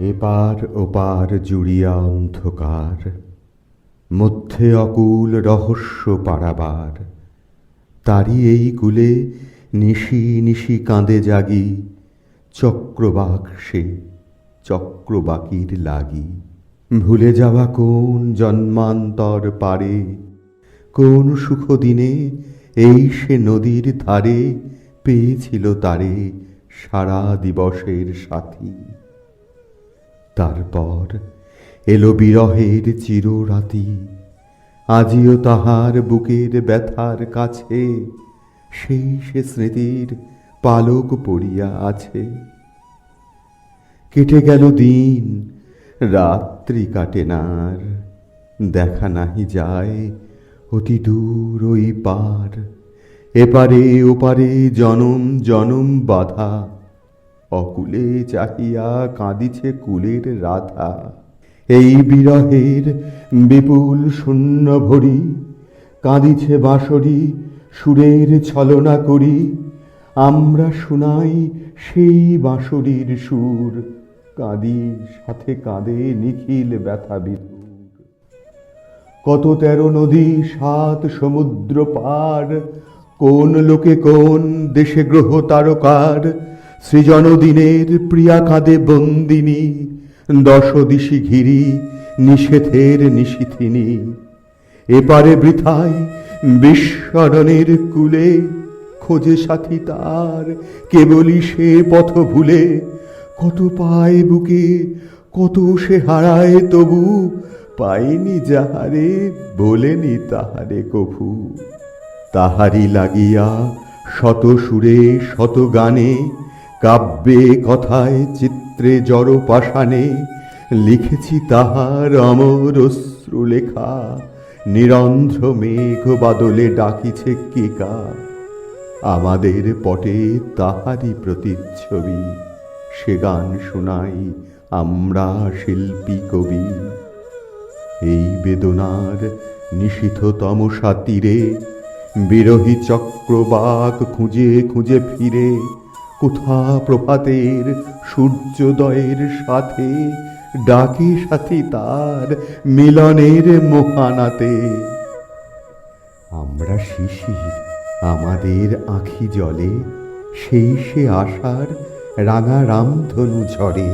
এপার ওপার জুড়িয়া অন্ধকার, মধ্যে অকুল রহস্য পারাবার। তারি এই কুলে নিশি নিশি কাঁদে জাগি, চক্রবাক্সে চক্রবাকির লাগি। ভুলে যাওয়া কোন জন্মান্তর পারে, কোন সুখ দিনে এই সে নদীর ধারে পেয়েছিল তারে সারা দিবসের সাথী। তারপর এলো বিরহের চিররাতি, আজিও তাহার বুকের ব্যথার কাছে সেই সে স্মৃতির পালক পড়িয়া আছে। কেটে গেল দিন, রাত্রি কাটে নার, দেখা নাহি যায় অতি দূর ওই পার। এপারে ওপারে জনম জনম বাধা, অকুলে চাহিয়া কাঁদিছে কুলের রাধা। এই বিরহের বিপুল শূন্য ভরি, কাঁদিছে বাঁশরি সুরের ছলনা করি। আমরা শুনাই সেই বাঁশরির সুর, কাঁদি সাথে কাঁদে নিখিল ব্যথা বিধুর। কত 13 নদী 7 সমুদ্র পার, কোন লোকে কোন দেশে গ্রহ তারকার। সৃজন দিনের প্রিয়া কাঁদে বন্দিনী, 10 দিশি ঘিরি নিষেধের নিশিথিনী। এপারে বৃথায় বিস্মরণের কূলে, খোঁজে সাথী তার কেবলই সে পথ ভুলে। কত পায় বুকে, কত সে হারায় তবু, পায়নি যাহারে বলেনি তাহারে কভু। তাহারি লাগিয়া শত সুরে শত গানে, কাব্যে কথায় চিত্রে জড় পাষাণে, লিখেছি তাহার অমর অশ্রু লেখা। নিরন্ধ্র মেঘ বাদলে ডাকিছে কেকা, আমাদের পটে তাহারি প্রতিচ্ছবি। সে গান শোনাই আমরা শিল্পী কবি। এই বেদনার নিশীথ তমসা তীরে, বিরহী চক্রবাক খুঁজে খুঁজে ফিরে। কোথা প্রভাতের সূর্যোদয়ের সাথে, ডাকে সাথী তার মিলনের মোহানাতে। আমরা শিশির, আমাদের আঁখি জলে সেই সে আশার রাঙা রামধনু ঝরে।